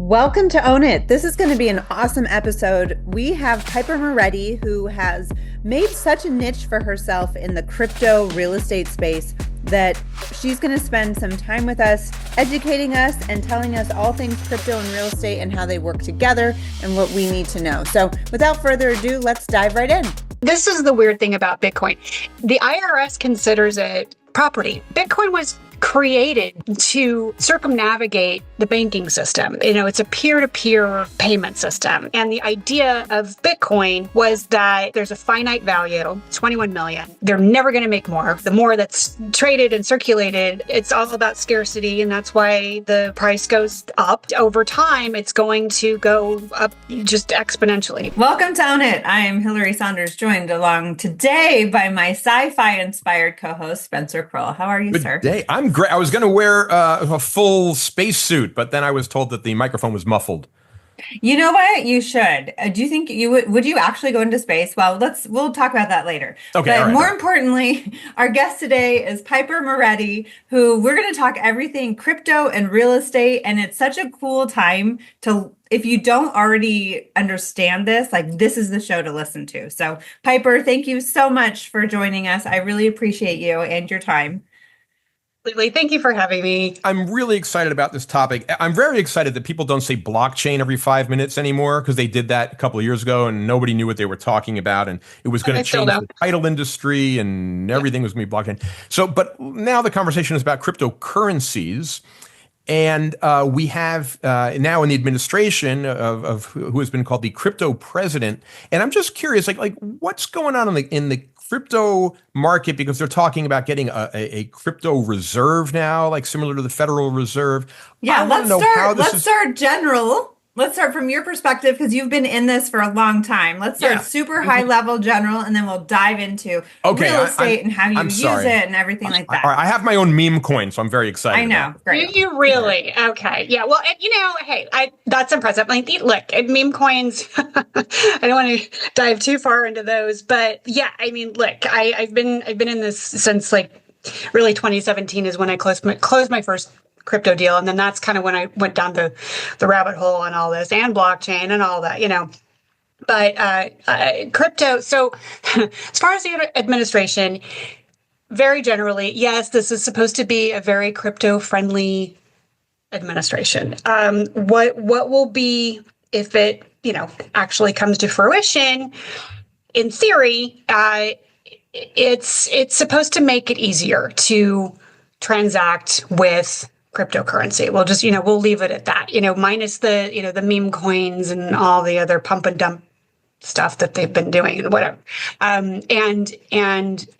Welcome to Own It. This is going to be an awesome episode. We have Piper Moretti, who has made such a niche for herself in the crypto real estate space that she's going to spend some time with us, educating us and telling us all things crypto and real estate and how they work together and what we need to know. So without further ado, let's dive right in. This is the weird thing about Bitcoin. The IRS considers it property. Bitcoin was created to circumnavigate the banking system. It's a peer-to-peer payment system. And the idea of Bitcoin was that there's a finite value, 21 million. They're never going to make more. The more that's traded and circulated, it's all about scarcity. And that's why the price goes up. Over time, it's going to go up just exponentially. Welcome to Own It. I am Hillary Saunders, joined along today by my sci-fi inspired co-host, Spencer Kroll. How are you, sir? Good day. I'm great. I was going to wear a full spacesuit, but then I was told that the microphone was muffled. You know what? You should. Do you think you would you actually go into space? Well, we'll talk about that later. Okay. But all right, more importantly, our guest today is Piper Moretti, who we're going to talk everything crypto and real estate. And it's such a cool time to, if you don't already understand this, like this is the show to listen to. So Piper, thank you so much for joining us. I really appreciate you and your time. Absolutely. Thank you for having me. I'm really excited about this topic. I'm very excited that people don't say blockchain every 5 minutes anymore, because they did that a couple of years ago and nobody knew what they were talking about. And it was going to change the title industry and everything was going to be blockchain. So, but now the conversation is about cryptocurrencies. And we have now in the administration of who has been called the crypto president. And I'm just curious, like what's going on in the crypto market, because they're talking about getting a crypto reserve now, like similar to the Federal Reserve. Yeah, let's start general. Let's start from your perspective, because you've been in this for a long time. Let's start super high level general, and then we'll dive into real estate and how you use it and everything like that. I have my own meme coin, so I'm very excited. I know. Great. You really? Okay. Yeah. Well, hey, that's impressive. Like, look, meme coins, I don't want to dive too far into those, but yeah, I mean, look, I've been in this since like really 2017 is when I closed my first crypto deal. And then that's kind of when I went down the rabbit hole and all this and blockchain and all that, but crypto. So as far as the administration, very generally, yes, this is supposed to be a very crypto friendly administration. What will be, if it, actually comes to fruition, in theory, it's supposed to make it easier to transact with cryptocurrency. We'll just, we'll leave it at that, minus the, the meme coins and all the other pump and dump stuff that they've been doing and whatever. And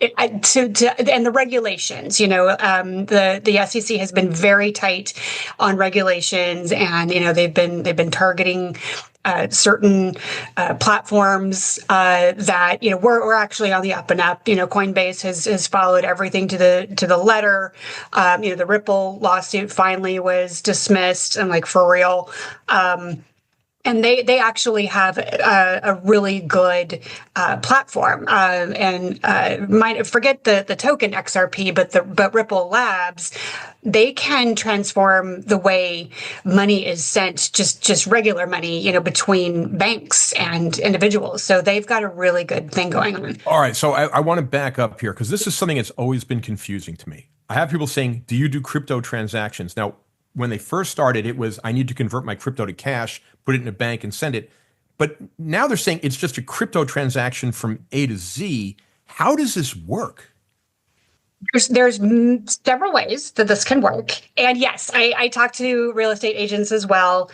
the regulations, the SEC has been very tight on regulations, and, they've been targeting certain platforms that we're actually on the up and up. Coinbase has followed everything to the letter. The Ripple lawsuit finally was dismissed, and like for real. And they actually have a really good platform, and might forget the token XRP, but Ripple Labs, they can transform the way money is sent, just regular money, between banks and individuals. So they've got a really good thing going on. All right, so I want to back up here, because this is something that's always been confusing to me. I have people saying, "Do you do crypto transactions?" Now, when they first started, it was, I need to convert my crypto to cash, put it in a bank and send it. But now they're saying it's just a crypto transaction from A to Z. How does this work? There's several ways that this can work. And yes, I talk to real estate agents as well.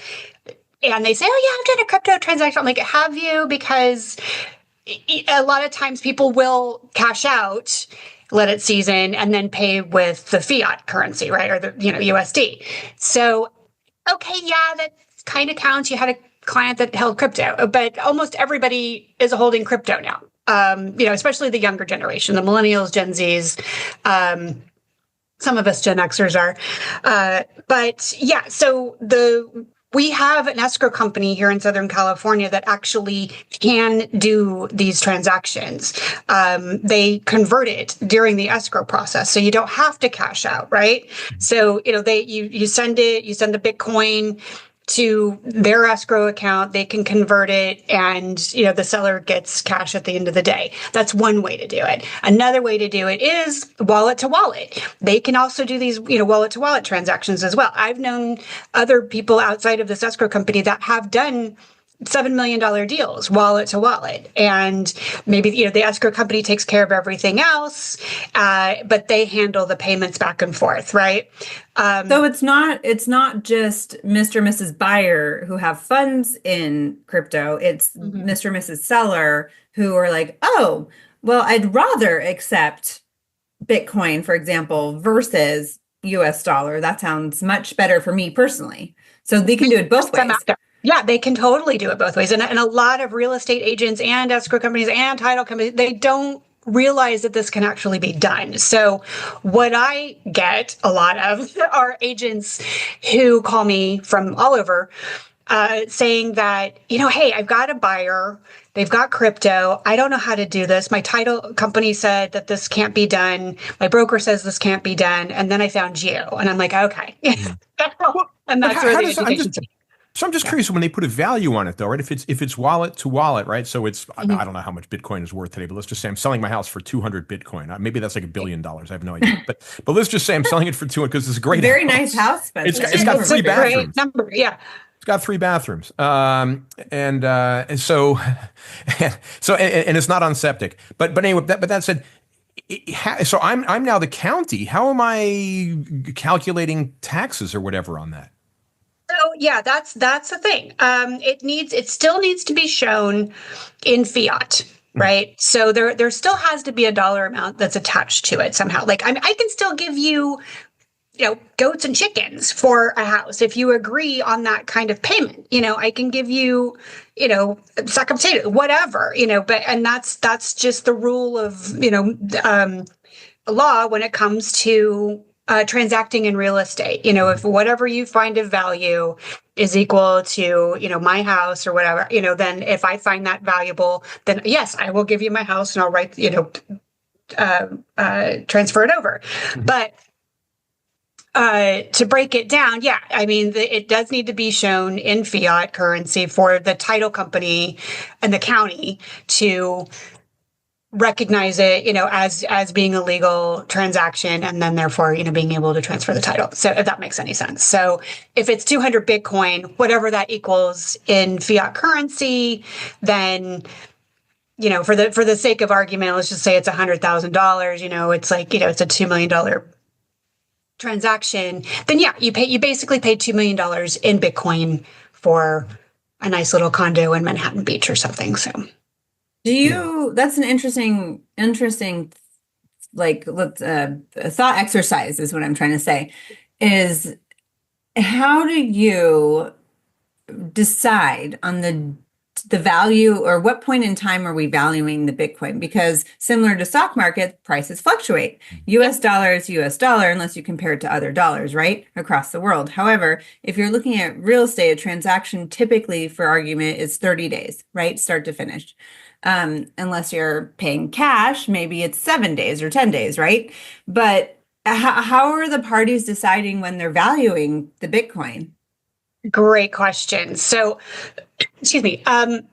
And they say, "Oh yeah, I'm doing a crypto transaction." I'm like, "Have you?" Because a lot of times people will cash out, let it season, and then pay with the fiat currency, right? Or the, USD. So, okay, yeah, that kind of counts. You had a client that held crypto, but almost everybody is holding crypto now. Especially the younger generation, the millennials, Gen Zs, some of us Gen Xers are. But yeah, so we have an escrow company here in Southern California that actually can do these transactions. They convert it during the escrow process, so you don't have to cash out, right? So you send the Bitcoin. to their escrow account. They can convert it, and the seller gets cash at the end of the day. That's one way to do it. Another way to do it is wallet to wallet. They can also do these wallet to wallet transactions as well. I've known other people outside of this escrow company that have done $7 million deals wallet to wallet, and maybe the escrow company takes care of everything else, but they handle the payments back and forth, right? So it's not just Mr. and Mrs. Buyer who have funds in crypto. It's Mr. and Mrs. Seller who are like, oh, well, I'd rather accept Bitcoin, for example, versus US dollar. That sounds much better for me personally. So they can do it both ways. Yeah, they can totally do it both ways. And a lot of real estate agents and escrow companies and title companies, they don't realize that this can actually be done. So what I get a lot of are agents who call me from all over saying that, hey, I've got a buyer. They've got crypto. I don't know how to do this. My title company said that this can't be done. My broker says this can't be done. And then I found you. And I'm like, okay. And that's where the education. So I'm just curious when they put a value on it, though, right? If it's wallet to wallet, right? So it's I don't know how much Bitcoin is worth today, but let's just say I'm selling my house for 200 Bitcoin. Maybe that's like $1 billion. I have no idea. But let's just say I'm selling it for 200 because it's a great very house. nice house. It's got 3 bathrooms. Number, yeah. It's got 3 bathrooms, and so it's not on septic. But anyway, that said. So I'm now the county. How am I calculating taxes or whatever on that? So yeah, that's the thing. It still needs to be shown in fiat, right? So there still has to be a dollar amount that's attached to it somehow. Like I can still give you, goats and chickens for a house if you agree on that kind of payment. I can give you, a sack of potatoes, whatever. And that's just the rule of law when it comes to transacting in real estate. If whatever you find of value is equal to, my house or whatever, then if I find that valuable, then yes, I will give you my house and I'll write, transfer it over. But to break it down, yeah, I mean, it does need to be shown in fiat currency for the title company and the county to recognize it, as being a legal transaction, and then therefore, being able to transfer the title. So if that makes any sense. So if it's 200 Bitcoin, whatever that equals in fiat currency, then, for the sake of argument, let's just say it's $100,000, it's like, it's a $2 million transaction, then yeah, you basically paid $2 million in Bitcoin for a nice little condo in Manhattan Beach or something. So that's an interesting, like, thought exercise is what I'm trying to say, is how do you decide on the value, or what point in time are we valuing the Bitcoin? Because similar to stock market, prices fluctuate. US dollar is US dollar unless you compare it to other dollars, right? Across the world. However, if you're looking at real estate, a transaction typically, for argument, is 30 days, right? Start to finish. Unless you're paying cash, maybe it's 7 days or 10 days, right? But how are the parties deciding when they're valuing the Bitcoin? Great question. So, excuse me. I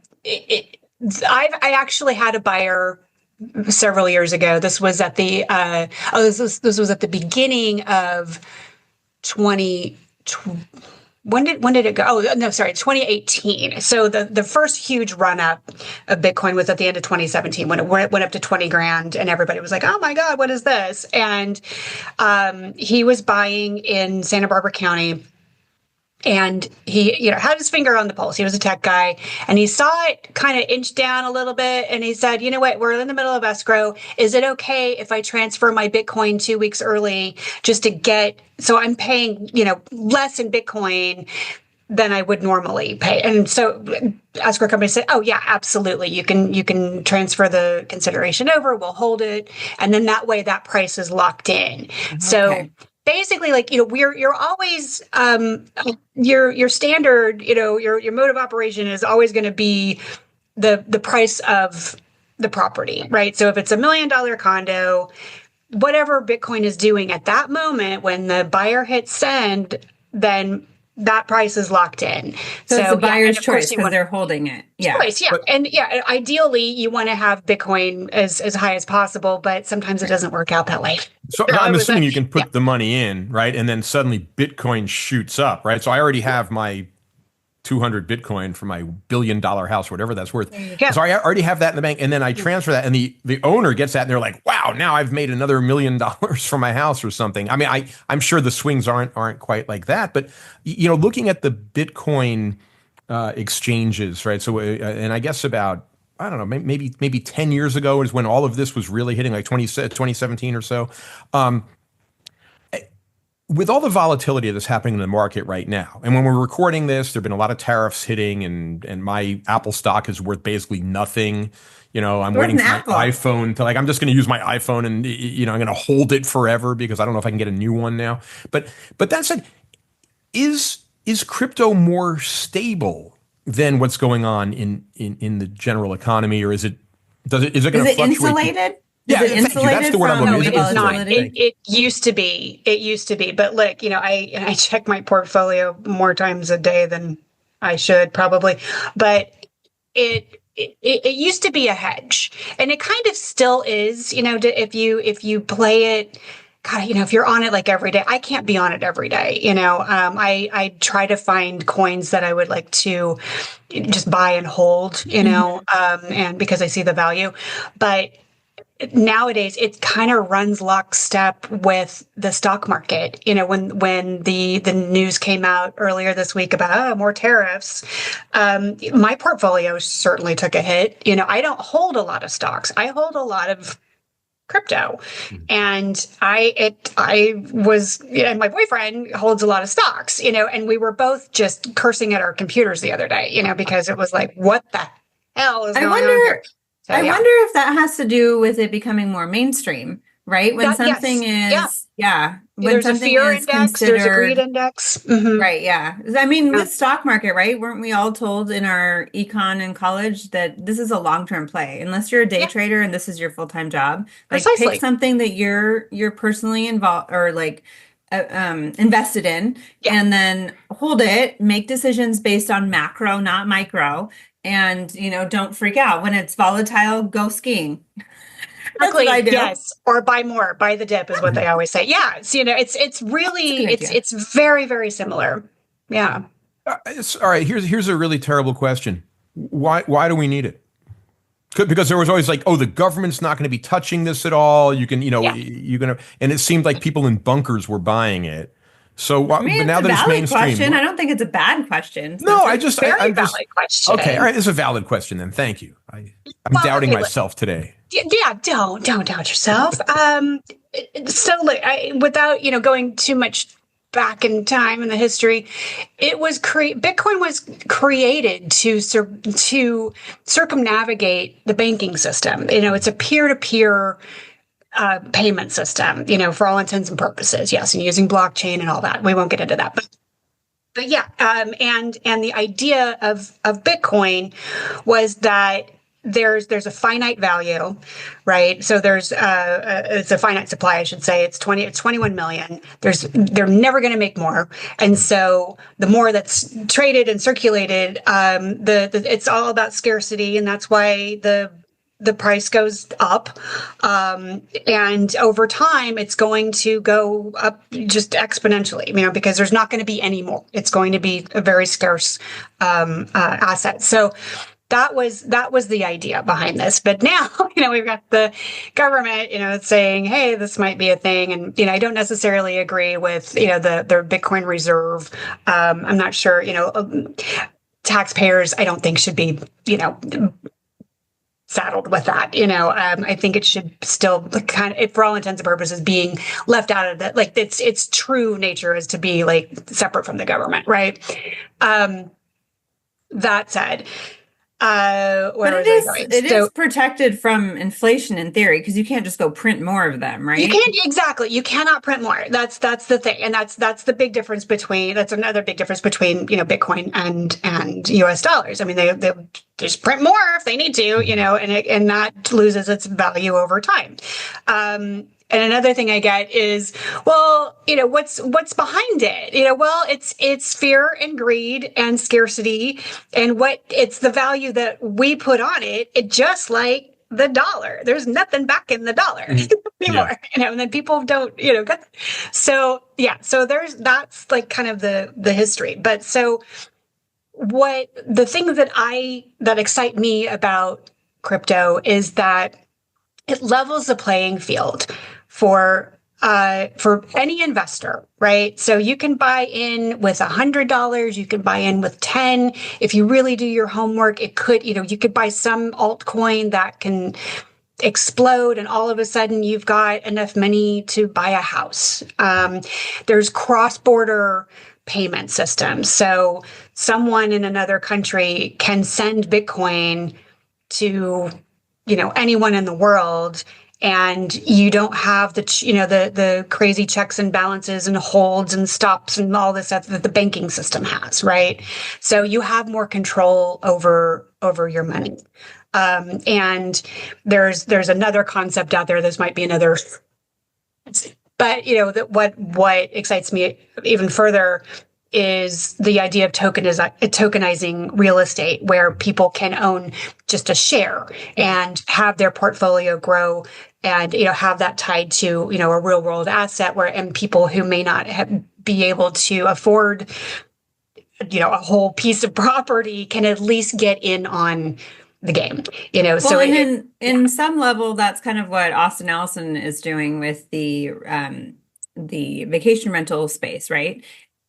actually had a buyer several years ago. This was at the this was at the beginning of 2020. When did it go? Oh, no, sorry, 2018. So the first huge run up of Bitcoin was at the end of 2017 when it went up to 20 grand, and everybody was like, "Oh my God, what is this?" And he was buying in Santa Barbara County. And he, had his finger on the pulse. He was a tech guy, and he saw it kind of inch down a little bit. And he said, "You know what? We're in the middle of escrow. Is it okay if I transfer my Bitcoin 2 weeks early just to get? So I'm paying, less in Bitcoin than I would normally pay." And so escrow company said, "Oh yeah, absolutely. You can transfer the consideration over. We'll hold it, and then that way that price is locked in." Okay. So. Basically, like, you're always, your standard, your mode of operation is always going to be the price of the property, right? So if it's $1 million condo, whatever Bitcoin is doing at that moment, when the buyer hits send, then that price is locked in. So it's the buyer's choice because they're holding it. Yeah. Choice, yeah. And ideally you want to have Bitcoin as high as possible, but sometimes it doesn't work out that way. So I'm assuming you can put the money in, right? And then suddenly Bitcoin shoots up, right? So I already have my 200 Bitcoin for my $1 billion house, whatever that's worth. So I already have that in the bank, and then I transfer that, and the owner gets that, and they're like, "Wow, now I've made another $1 million for my house or something." I mean, I'm sure the swings aren't quite like that, but looking at the Bitcoin exchanges, right? So, and I guess about, I don't know, maybe 10 years ago is when all of this was really hitting, like 2017 or so. With all the volatility that's happening in the market right now, and when we're recording this, there have been a lot of tariffs hitting, and my Apple stock is worth basically nothing. I'm waiting for my iPhone to, I'm just going to use my iPhone, and I'm going to hold it forever because I don't know if I can get a new one now. But that said, is crypto more stable than what's going on in the general economy, or is it going to fluctuate? Insulated? Yeah, thank you. That's the word I'm looking for. No, it is not. It used to be. It used to be. But look, I check my portfolio more times a day than I should probably. But it used to be a hedge, and it kind of still is. If you play it, God, if you're on it like every day, I can't be on it every day. I try to find coins that I would like to just buy and hold. And because I see the value, but nowadays it kind of runs lockstep with the stock market. When the news came out earlier this week about more tariffs, my portfolio certainly took a hit. I don't hold a lot of stocks. I hold a lot of crypto, and and my boyfriend holds a lot of stocks, and we were both just cursing at our computers the other day, because it was like, what the hell is going on here? So, I wonder if that has to do with it becoming more mainstream, right? When something is, when there's a something fear is index, there's a greed index. Mm-hmm. Right, yeah. I mean, with stock market, right? Weren't we all told in our econ in college that this is a long-term play? Unless you're a day trader and this is your full-time job, Precisely. Pick something that you're personally involved or invested in, and then hold it, make decisions based on macro, not micro. And, don't freak out when it's volatile, go skiing. That's what I do. Yes. Or buy more, buy the dip is what they always say. Yeah. It's really, it's very, very similar. Yeah. All right. Here's a really terrible question. Why do we need it? Because there was always like, the government's not going to be touching this at all. You can, you're going to, and it seemed like people in bunkers were buying it. So but now that it's mainstream, question. I don't think it's a bad question. No, I'm just valid question. Okay, all right, it's a valid question then. Thank you. I'm doubting myself today. Yeah, don't doubt yourself. So look, without going too much back in time in the history, Bitcoin was created to circumnavigate the banking system. It's a peer-to-peer payment system, for all intents and purposes. Yes, and using blockchain and all that. We won't get into that, but yeah. And the idea of Bitcoin was that there's a finite value, right? So it's a finite supply, I should say. It's 21 million. They're never going to make more, and so the more that's traded and circulated, it's all about scarcity, and that's why the price goes up, and over time it's going to go up just exponentially, because there's not going to be any more. It's going to be a very scarce asset. So that was the idea behind this. But now, we've got the government, saying, hey, this might be a thing, and I don't necessarily agree with their Bitcoin reserve. I'm not sure. Taxpayers, I don't think should be saddled with that. I think it should still kind of, for all intents and purposes, being left out of that. Like its true nature is to be separate from the government, right? That said, it is protected from inflation in theory, because you can't just go print more of them, right? You can't, exactly. You cannot print more. That's the thing, and that's the big difference between. That's another big difference between Bitcoin and U.S. dollars. I mean, they just print more if they need to, and that loses its value over time. And another thing I get is, well, what's behind it? Well, it's fear and greed and scarcity, and it's the value that we put on it. It just like the dollar. There's nothing back in the dollar anymore. And then people don't, get. So yeah, so that's like kind of the history. But so what the things that excite me about crypto is that it levels the playing field for any investor, right? So you can buy in with $100, you can buy in with 10. If you really do your homework, you could buy some altcoin that can explode, and all of a sudden you've got enough money to buy a house. There's cross-border payment systems. So someone in another country can send Bitcoin to anyone in the world, and you don't have the crazy checks and balances and holds and stops and all this stuff that the banking system has, right? So you have more control over your money. And there's another concept out there. This might be another, but what excites me even further is the idea of tokenizing real estate, where people can own just a share and have their portfolio grow, and have that tied to a real world asset, and people who may not be able to afford a whole piece of property can at least get in on the game. Well, so in some level, that's kind of what Austin Allison is doing with the vacation rental space, right?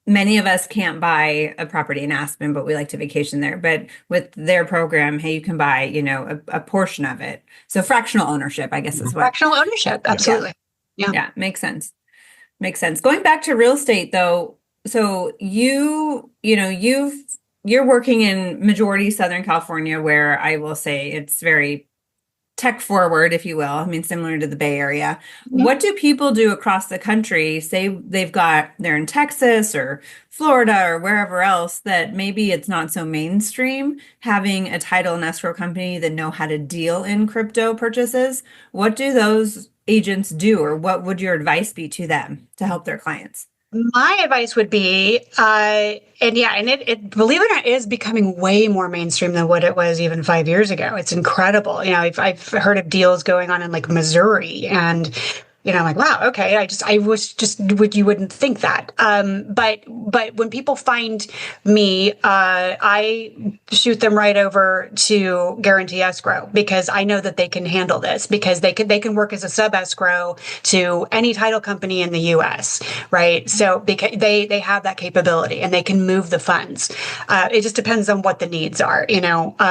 Many of us can't buy a property in Aspen, but we like to vacation there. But with their program, hey, you can buy, a portion of it. So fractional ownership, I guess, is what. Fractional ownership, absolutely. Yeah, makes sense. Makes sense. Going back to real estate, though, so you're working in majority Southern California, where I will say it's very tech forward, if you will. I mean, similar to the Bay Area. Mm-hmm. What do people do across the country? Say they're in Texas or Florida or wherever else, that maybe it's not so mainstream, having a title and escrow company that know how to deal in crypto purchases. What do those agents do, or what would your advice be to them to help their clients? My advice would be, it believe it or not, is becoming way more mainstream than what it was even 5 years ago. It's incredible. I've heard of deals going on in like Missouri, and I'm like, wow, okay. I you wouldn't think that. But when people find me, I shoot them right over to Guarantee Escrow, because I know that they can handle this, because they can work as a sub escrow to any title company in the US, right? So because they have that capability, and they can move the funds. It just depends on what the needs are.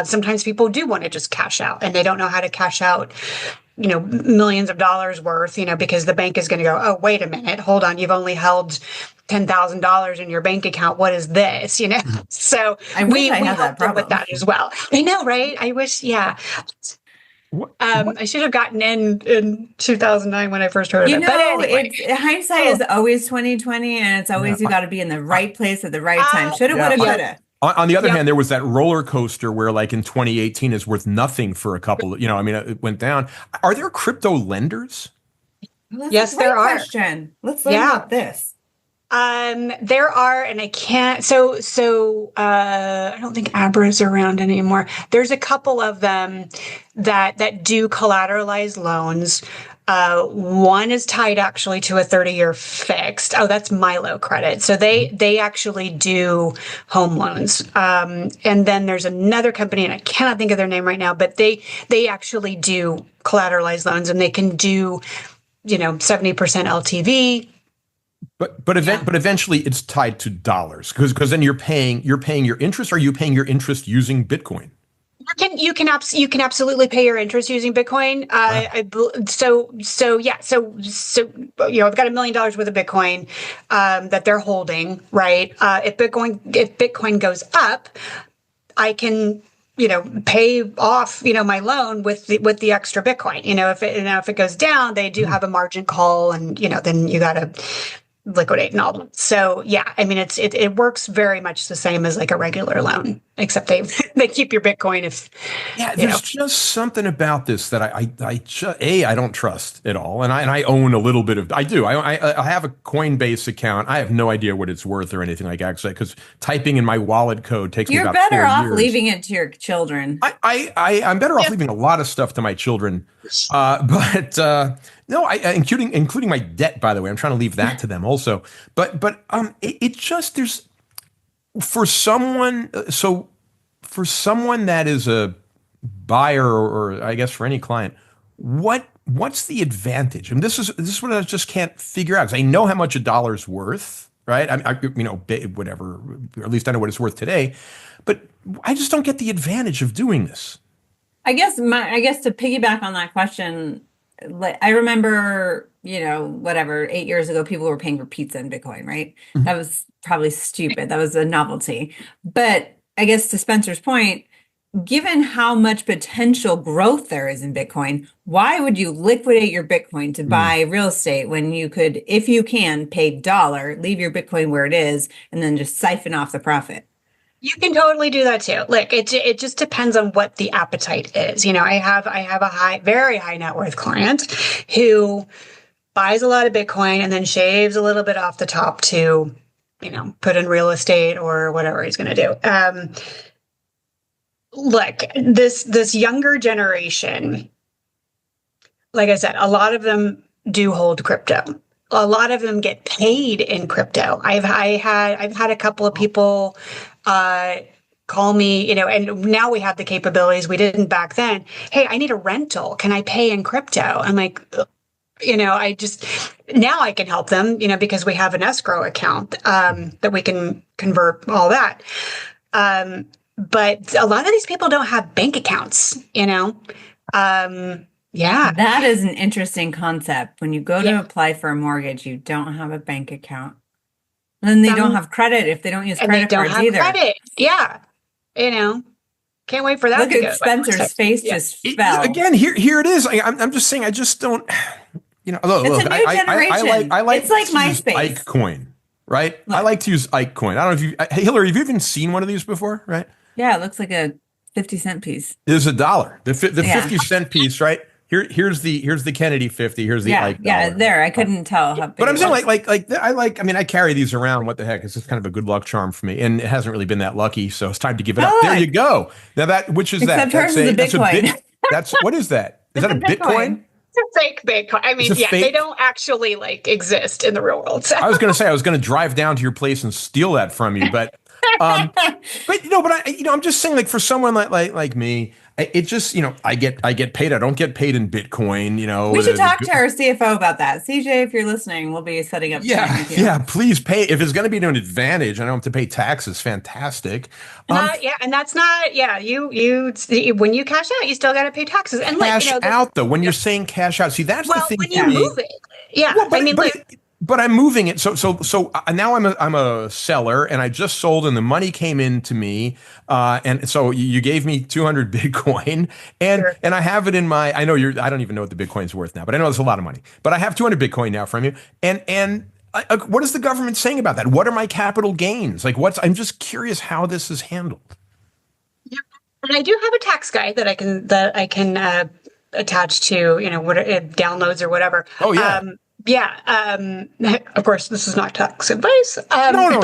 Sometimes people do want to just cash out, and they don't know how to cash out millions of dollars worth, because the bank is going to go, oh, wait a minute, hold on, you've only held $10,000 in your bank account. What is this? So we help them with that as well. I know, right? I wish, yeah. I should have gotten in 2009 when I first heard of it. But anyway, hindsight is always 2020, and it's always you got to be in the right place at the right time. Shoulda, woulda, coulda. On the other hand, there was that roller coaster where, like in 2018, is worth nothing for a couple. It went down. Are there crypto lenders? Well, yes, there are. Question. Let's learn about this. There are, and I can't. So I don't think Abra's around anymore. There's a couple of them that do collateralized loans. One is tied actually to a 30-year fixed. Oh, that's Milo Credit. So they actually do home loans. And then there's another company, and I cannot think of their name right now, but they actually do collateralized loans, and they can do, 70% LTV. But eventually it's tied to dollars, because then you're paying your interest. Are you paying your interest using Bitcoin? You can absolutely pay your interest using Bitcoin. Wow. I've got $1 million worth of Bitcoin that they're holding, right? If Bitcoin goes up, I can pay off my loan with the extra Bitcoin. If it goes down, they do have a margin call, and then you got to liquidate and all that. So yeah, I mean it works very much the same as like a regular loan. except they keep your Bitcoin if there's just something about this that I don't trust at all, and I own a little bit of. I do. I have a Coinbase account. I have no idea what it's worth or anything like that because typing in my wallet code takes me about 4 years. You're better off leaving it to your children. I'm better off leaving a lot of stuff to my children, but no, including my debt. By the way, I'm trying to leave that to them also. But it just there's. For someone that is a buyer or I guess for any client, what's the advantage? And this is what I just can't figure out because I know how much a dollar's worth, right? Whatever, or at least I know what it's worth today, but I just don't get the advantage of doing this. I guess to piggyback on that question, I remember, 8 years ago, people were paying for pizza in Bitcoin, right? Mm-hmm. That was probably stupid. That was a novelty. But I guess to Spencer's point, given how much potential growth there is in Bitcoin, why would you liquidate your Bitcoin to buy real estate when you could, if you can, pay dollar, leave your Bitcoin where it is, and then just siphon off the profit? You can totally do that too. Like it just depends on what the appetite is. I have a very high net worth client who buys a lot of Bitcoin and then shaves a little bit off the top to, put in real estate or whatever he's going to do. Look, this younger generation, like I said, a lot of them do hold crypto. A lot of them get paid in crypto. I've had a couple of people call me, and now we have the capabilities we didn't back then. Hey, I need a rental. Can I pay in crypto? I'm like, now I can help them, because we have an escrow account that we can convert all that. But a lot of these people don't have bank accounts, Yeah. That is an interesting concept. When you go to apply for a mortgage, you don't have a bank account. And then they don't have credit if they don't use credit cards either. They don't have credit. Yeah. Can't wait for that to go. Look at Spencer's face just fell. Again, here it is. I'm just saying, I just don't, look, it's a new generation. I like it's like to use MySpace. Ike coin, right? Look. I like to use Ike coin. I don't know if Hillary, have you even seen one of these before, right? Yeah, it looks like a 50-cent piece. It is $1. The 50-cent piece, right? Here's the Kennedy 50. Here's the Ike dollar. There. I couldn't tell how big. But I'm saying I carry these around. What the heck? It's just kind of a good luck charm for me, and it hasn't really been that lucky. So it's time to give it up. There you go. Now which is Except that? Except hers is a Bitcoin. What is that? Is that a Bitcoin? It's a fake Bitcoin. I mean, they don't actually exist in the real world. So. I was going to drive down to your place and steal that from you, but I'm just saying, for someone like me, it just, I get paid. I don't get paid in Bitcoin. We should talk to our CFO about that. CJ, if you're listening, we'll be setting up. Yeah. Please pay. If it's going to be to an advantage, I don't have to pay taxes. Fantastic. And that's not. Yeah, you when you cash out, you still got to pay taxes. And cash out though. When you're saying cash out, see that's the thing. When you move it, yeah. Well, but I'm moving it. So now I'm a seller, and I just sold, and the money came in to me. And so you gave me 200 Bitcoin, and I have it in my. I don't even know what the Bitcoin's worth now, but I know it's a lot of money. But I have 200 Bitcoin now from you, and what is the government saying about that? What are my capital gains? I'm just curious how this is handled. Yeah, and I do have a tax guide that I can attach to what downloads or whatever. Oh yeah. Of course, this is not tax advice. No.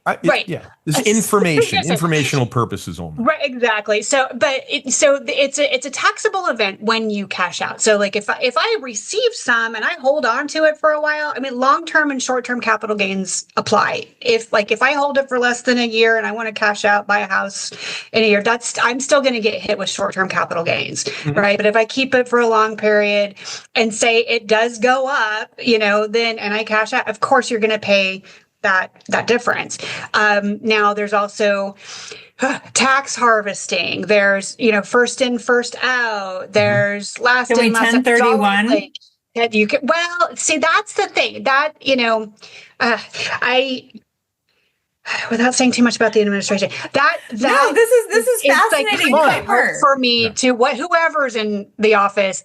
Right. Yeah. This is informational purposes only. Right. Exactly. So it's a taxable event when you cash out. So if I receive some and I hold on to it for a while, long-term and short-term capital gains apply. If I hold it for less than a year and I want to cash out, buy a house in a year, I'm still going to get hit with short-term capital gains. Mm-hmm. Right. But if I keep it for a long period and say it does go up, then, and I cash out, of course you're going to pay that difference. Now there's also tax harvesting. There's, first in, first out. There's last in, last out. 1031. You can, see, that's the thing that, without saying too much about the administration, this is fascinating. Hard for me to whoever's in the office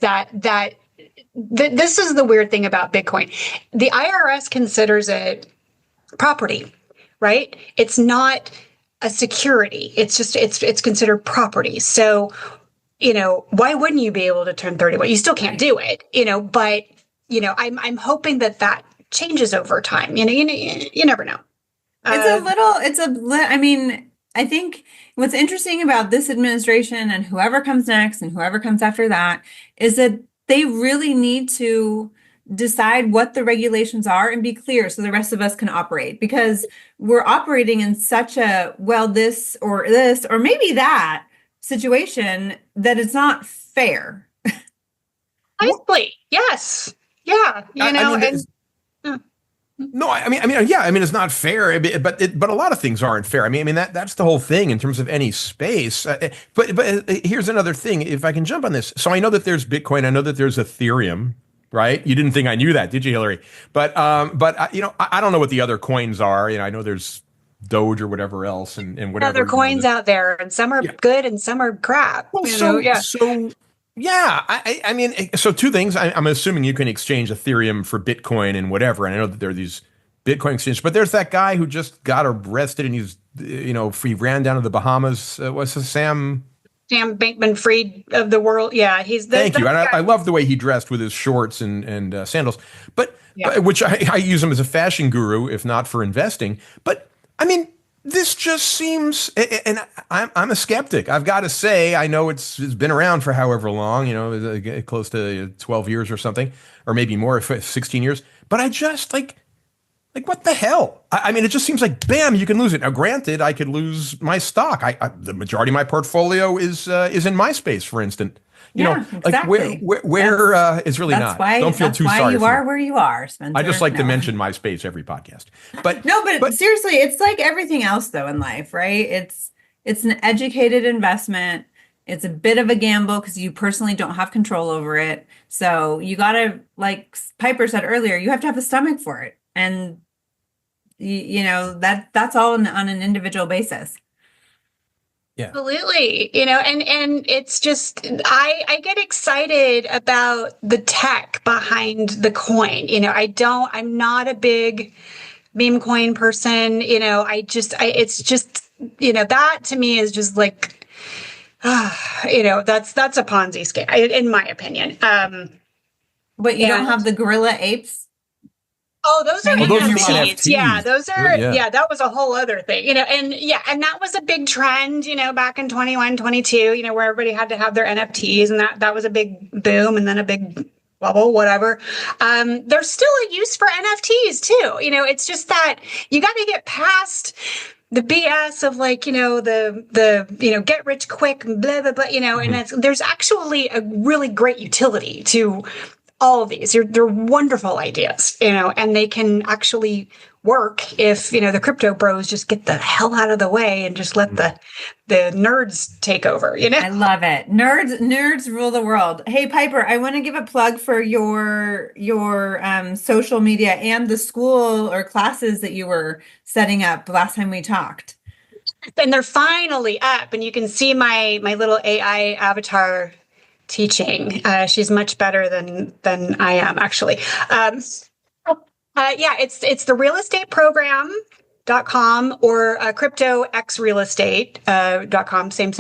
this is the weird thing about Bitcoin. The IRS considers it property, right? It's not a security. It's considered property. So, why wouldn't you be able to turn 31? You still can't do it, but I'm hoping that changes over time. You never know. I mean, I think what's interesting about this administration and whoever comes next and whoever comes after that is that they really need to decide what the regulations are and be clear so the rest of us can operate, because we're operating in such a, well, this or maybe that situation that it's not fair. Honestly, yes. Yeah. No, it's not fair, but a lot of things aren't fair. I mean, that's the whole thing in terms of any space. But here's another thing, if I can jump on this. So I know that there's Bitcoin. I know that there's Ethereum, right? You didn't think I knew that, did you, Hillary? But I don't know what the other coins are. I know there's Doge or whatever else, and whatever other coins out there, and some are good and some are crap. Well, I mean, so two things. I'm assuming you can exchange Ethereum for Bitcoin and whatever. And I know that there are these Bitcoin exchanges, but there's that guy who just got arrested and he's, he ran down to the Bahamas. What's his Sam Bankman-Fried of the world? Yeah, he's the. Thank you. And I love the way he dressed with his shorts and sandals, but which I use him as a fashion guru, if not for investing. But I mean, this just seems, and I'm a skeptic. I've got to say, I know it's been around for however long, close to 12 years or something, or maybe more, 16 years. But I just like what the hell? I mean, it just seems like, bam, you can lose it. Now, granted, I could lose my stock. The majority of my portfolio is in MySpace, for instance. Exactly. Like where is really not. Don't feel too sorry. You are where you are, Spencer. I just like to mention MySpace every podcast. But but seriously, it's like everything else though in life, right? It's an educated investment. It's a bit of a gamble because you personally don't have control over it. So you gotta, like Piper said earlier, you have to have the stomach for it, and that's all on an individual basis. Yeah. Absolutely. And it's just, I get excited about the tech behind the coin. I'm not a big meme coin person. It's just, that to me is just like, that's a Ponzi scheme, in my opinion. But you don't have the gorilla apes? Oh, those are NFTs. Yeah, those are, yeah, that was a whole other thing, and that was a big trend, back in 21, 22, where everybody had to have their NFTs, and that was a big boom and then a big bubble, whatever. There's still a use for NFTs too. It's just that you got to get past the BS of the get rich quick, blah, blah, blah, and there's actually a really great utility to all of these. They're wonderful ideas, and they can actually work if, the crypto bros just get the hell out of the way and just let the nerds take over, I love it. Nerds rule the world. Hey, Piper, I want to give a plug for your social media and the school or classes that you were setting up last time we talked. And they're finally up, and you can see my little AI avatar teaching. She's much better than I am, actually. It's the realestateprogram.com or cryptoxrealestate.com, same.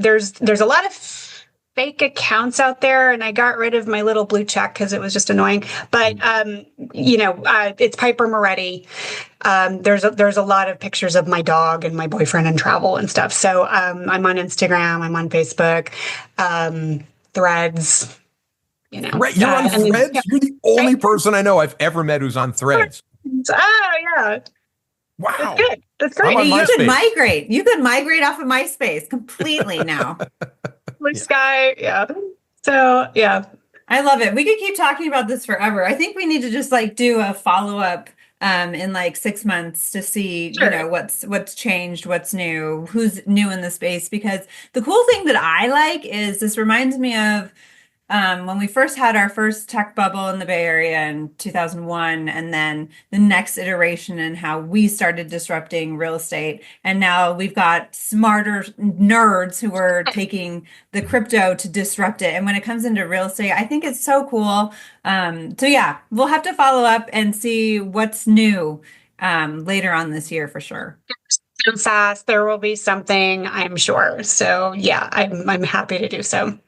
There's a lot of fake accounts out there, and I got rid of my little blue check because it was just annoying. But it's Piper Moretti. There's a lot of pictures of my dog and my boyfriend and travel and stuff. So I'm on Instagram, I'm on Facebook, Threads. Right, you're on Threads. You're the only person I know I've ever met who's on Threads. Oh yeah. Wow. That's good. That's great. You could migrate off of MySpace completely now. Blue sky, yeah. So yeah. I love it. We could keep talking about this forever. I think we need to just do a follow-up in 6 months to see, what's changed, what's new, who's new in the space. Because the cool thing that I like is this reminds me of when we first had our first tech bubble in the Bay Area in 2001, and then the next iteration and how we started disrupting real estate. And now we've got smarter nerds who are taking the crypto to disrupt it. And when it comes into real estate, I think it's so cool. We'll have to follow up and see what's new later on this year for sure. So fast, there will be something, I'm sure. So yeah, I'm happy to do so.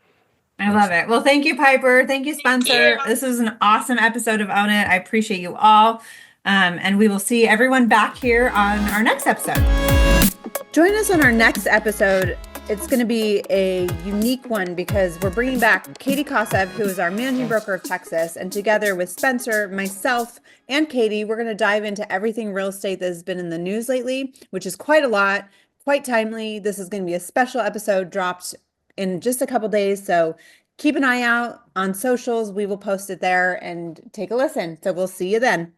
I love it. Well, thank you, Piper. Thank you, Spencer. This was an awesome episode of Own It. I appreciate you all. And we will see everyone back here on our next episode. Join us on our next episode. It's going to be a unique one because we're bringing back Katie Kosev, who is our managing broker of Texas. And together with Spencer, myself, and Katie, we're going to dive into everything real estate that has been in the news lately, which is quite a lot, quite timely. This is going to be a special episode dropped in just a couple days. So keep an eye out on socials. We will post it there and take a listen. So we'll see you then.